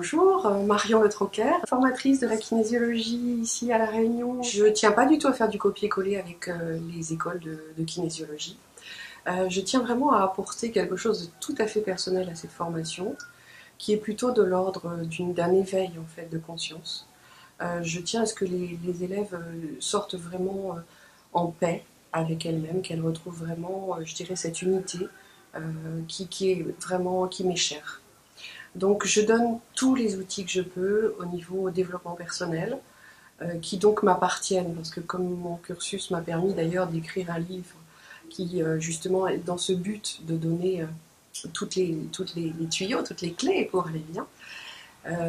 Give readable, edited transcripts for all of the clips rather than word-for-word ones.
Bonjour, Marion Le Troquer, formatrice de la kinésiologie ici à La Réunion. Je ne tiens pas du tout à faire du copier-coller avec les écoles de kinésiologie. Je tiens vraiment à apporter quelque chose de tout à fait personnel à cette formation, qui est plutôt de l'ordre d'un éveil en fait, de conscience. Je tiens à ce que les élèves sortent vraiment en paix avec elles-mêmes, qu'elles retrouvent vraiment, je dirais, cette unité qui m'est chère. Donc je donne tous les outils que je peux au niveau développement personnel, qui donc m'appartiennent, parce que comme mon cursus m'a permis d'ailleurs d'écrire un livre qui justement est dans ce but de donner toutes les tuyaux, toutes les clés pour aller bien.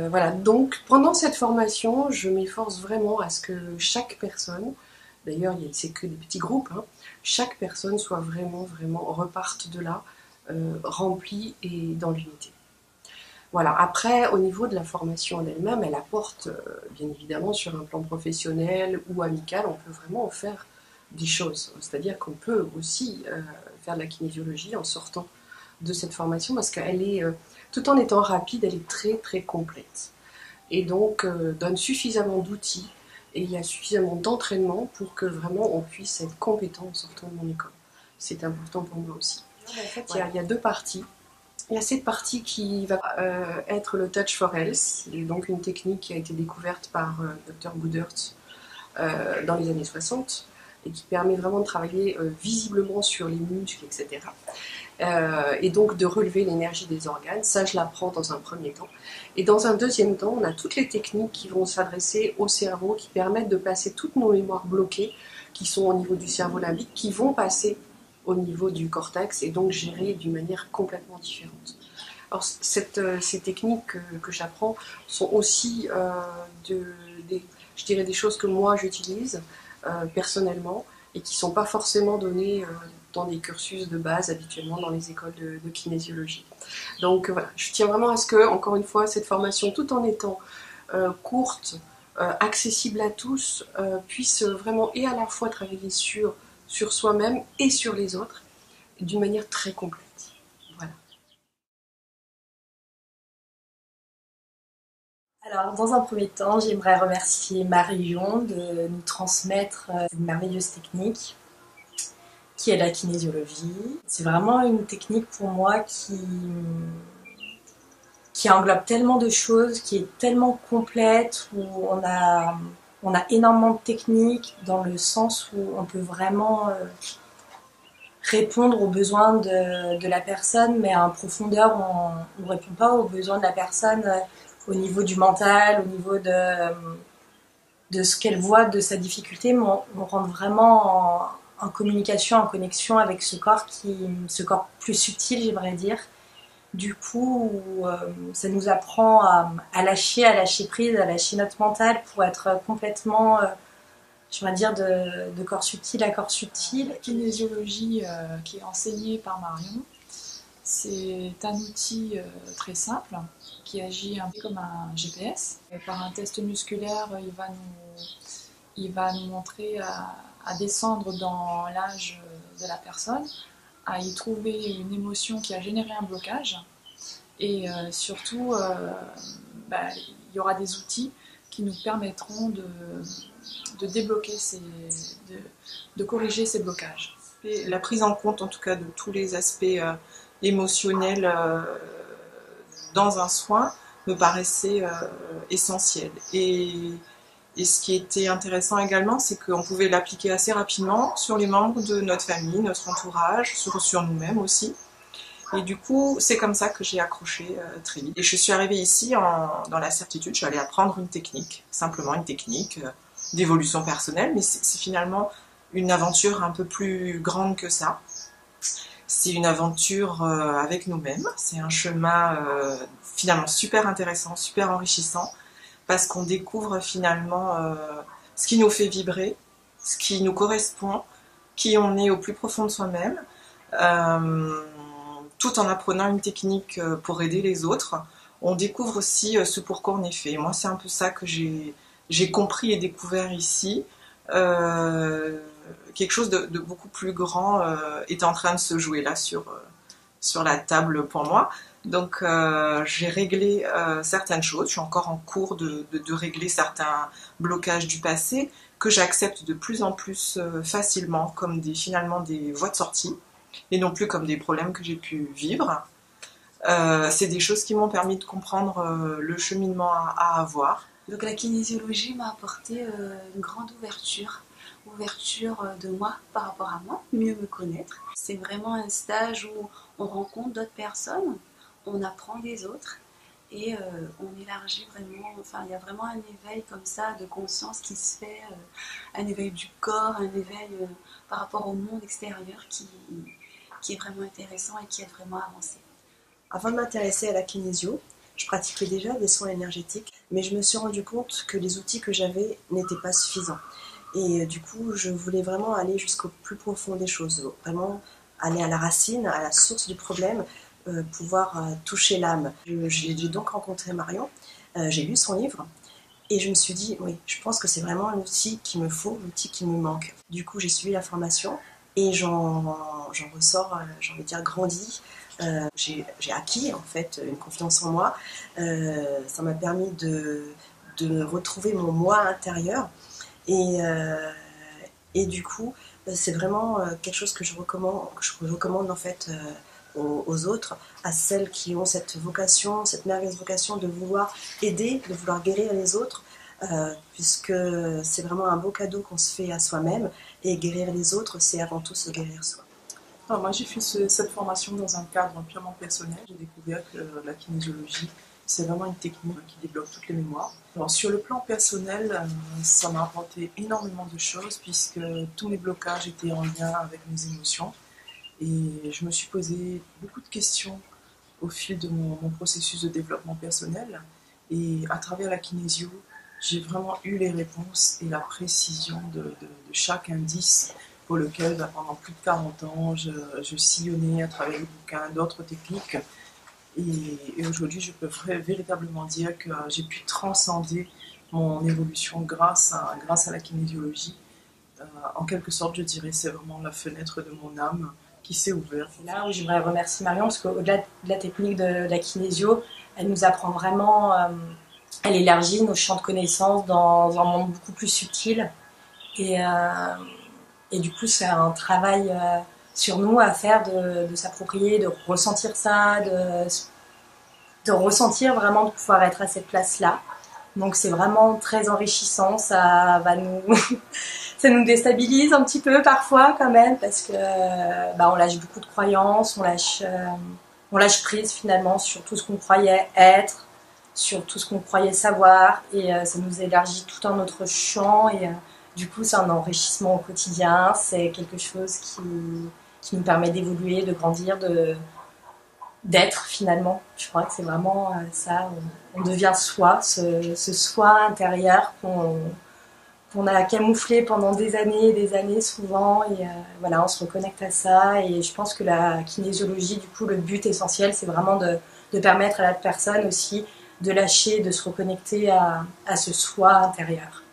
Voilà, donc pendant cette formation, je m'efforce vraiment à ce que chaque personne, d'ailleurs c'est que des petits groupes, hein, chaque personne soit vraiment reparte de là, remplie et dans l'unité. Voilà. Après, au niveau de la formation en elle-même, elle apporte, bien évidemment, sur un plan professionnel ou amical, on peut vraiment en faire des choses. C'est-à-dire qu'on peut aussi faire de la kinésiologie en sortant de cette formation, parce qu'elle est, tout en étant rapide, elle est très complète. Et donc, donne suffisamment d'outils et il y a suffisamment d'entraînement pour que vraiment on puisse être compétent en sortant de mon école. C'est important pour moi aussi. En fait, il y a deux parties. Il y a cette partie qui va être le Touch for Health, c'est donc une technique qui a été découverte par Dr Goodhart dans les années 60 et qui permet vraiment de travailler visiblement sur les muscles, etc. Et donc de relever l'énergie des organes. Ça, je l'apprends dans un premier temps. Et dans un deuxième temps, on a toutes les techniques qui vont s'adresser au cerveau, qui permettent de passer toutes nos mémoires bloquées, qui sont au niveau du cerveau limbique, qui vont passer au niveau du cortex et donc gérer d'une manière complètement différente. Alors ces techniques que j'apprends sont aussi je dirais des choses que moi j'utilise personnellement et qui ne sont pas forcément données dans des cursus de base habituellement dans les écoles de kinésiologie. Donc voilà, je tiens vraiment à ce que, encore une fois, cette formation, tout en étant courte, accessible à tous, puisse vraiment et à la fois travailler sur soi-même et sur les autres, d'une manière très complète. Voilà. Alors, dans un premier temps, j'aimerais remercier Marion de nous transmettre une merveilleuse technique qui est la kinésiologie. C'est vraiment une technique pour moi qui englobe tellement de choses, qui est tellement complète, où on a énormément de techniques dans le sens où on peut vraiment répondre aux besoins de la personne, mais en profondeur, on ne répond pas aux besoins de la personne au niveau du mental, au niveau de ce qu'elle voit, de sa difficulté, mais on rentre vraiment en communication, en connexion avec ce corps plus subtil, j'aimerais dire. Du coup, ça nous apprend à lâcher prise, à lâcher notre mental pour être complètement, je vais dire, de corps subtil à corps subtil. La kinésiologie qui est enseignée par Marion, c'est un outil très simple qui agit un peu comme un GPS. Et par un test musculaire, il va nous montrer à descendre dans l'âge de la personne, à y trouver une émotion qui a généré un blocage. Et surtout, il y aura des outils qui nous permettront de débloquer, de corriger ces blocages. Et la prise en compte, en tout cas, de tous les aspects émotionnels dans un soin me paraissait essentiel. Et ce qui était intéressant également, c'est qu'on pouvait l'appliquer assez rapidement sur les membres de notre famille, notre entourage, sur nous-mêmes aussi. Et du coup, c'est comme ça que j'ai accroché très vite. Et je suis arrivée ici dans la certitude, je suis allée apprendre une technique, simplement une technique d'évolution personnelle, mais c'est finalement une aventure un peu plus grande que ça. C'est une aventure avec nous-mêmes, c'est un chemin finalement super intéressant, super enrichissant, parce qu'on découvre finalement ce qui nous fait vibrer, ce qui nous correspond, qui on est au plus profond de soi-même, tout en apprenant une technique pour aider les autres. On découvre aussi ce pourquoi on est fait. Moi, c'est un peu ça que j'ai compris et découvert ici. Quelque chose de beaucoup plus grand est en train de se jouer là sur la table pour moi. Donc j'ai réglé certaines choses, je suis encore en cours de régler certains blocages du passé que j'accepte de plus en plus facilement comme finalement des voies de sortie et non plus comme des problèmes que j'ai pu vivre. C'est des choses qui m'ont permis de comprendre le cheminement à avoir. Donc la kinésiologie m'a apporté une grande ouverture de moi par rapport à moi, mieux me connaître. C'est vraiment un stage où on rencontre d'autres personnes, on apprend des autres et on élargit vraiment, enfin il y a vraiment un éveil comme ça de conscience qui se fait, un éveil du corps, un éveil par rapport au monde extérieur qui est vraiment intéressant et qui aide vraiment à avancer. Avant de m'intéresser à la kinésio, je pratiquais déjà des soins énergétiques, mais je me suis rendu compte que les outils que j'avais n'étaient pas suffisants. Et du coup, je voulais vraiment aller jusqu'au plus profond des choses, vraiment aller à la racine, à la source du problème, pouvoir toucher l'âme. J'ai donc rencontré Marion, j'ai lu son livre, et je me suis dit, oui, je pense que c'est vraiment l'outil qu'il me faut, l'outil qui me manque. Du coup, j'ai suivi la formation, et j'en ressors, j'ai envie de dire, grandi. J'ai acquis en fait une confiance en moi. Ça m'a permis de retrouver mon moi intérieur. Et du coup, c'est vraiment quelque chose que je recommande en fait aux autres, à celles qui ont cette vocation, cette merveilleuse vocation de vouloir aider, de vouloir guérir les autres, puisque c'est vraiment un beau cadeau qu'on se fait à soi-même, et guérir les autres, c'est avant tout se guérir soi. Alors moi j'ai fait cette formation dans un cadre purement personnel. J'ai découvert que la kinésiologie, c'est vraiment une technique qui débloque toutes les mémoires. Alors sur le plan personnel, ça m'a apporté énormément de choses puisque tous mes blocages étaient en lien avec mes émotions. Et je me suis posé beaucoup de questions au fil de mon processus de développement personnel. Et à travers la kinésio, j'ai vraiment eu les réponses et la précision de chaque indice pour lequel pendant plus de 40 ans je sillonnais à travers les bouquins d'autres techniques. Et aujourd'hui, je peux véritablement dire que j'ai pu transcender mon évolution grâce à la kinésiologie. En quelque sorte, je dirais, c'est vraiment la fenêtre de mon âme qui s'est ouverte. C'est là où j'aimerais remercier Marion, parce qu'au-delà de la technique de la kinésio, elle nous apprend vraiment, elle élargit nos champs de connaissances dans un monde beaucoup plus subtil. Et du coup, c'est un travail sur nous à faire de s'approprier, de ressentir ça, de ressentir vraiment de pouvoir être à cette place-là. Donc c'est vraiment très enrichissant, ça nous déstabilise un petit peu parfois quand même, parce que on lâche beaucoup de croyances, on lâche prise finalement sur tout ce qu'on croyait être, sur tout ce qu'on croyait savoir, et ça nous élargit tout un autre champ, et du coup c'est un enrichissement au quotidien, c'est quelque chose qui nous permet d'évoluer, de grandir, d'être finalement. Je crois que c'est vraiment ça, on devient soi, ce soi intérieur qu'on a camouflé pendant des années souvent, et voilà, on se reconnecte à ça. Et je pense que la kinésiologie, du coup, le but essentiel, c'est vraiment de permettre à la personne aussi de lâcher, de se reconnecter à ce soi intérieur.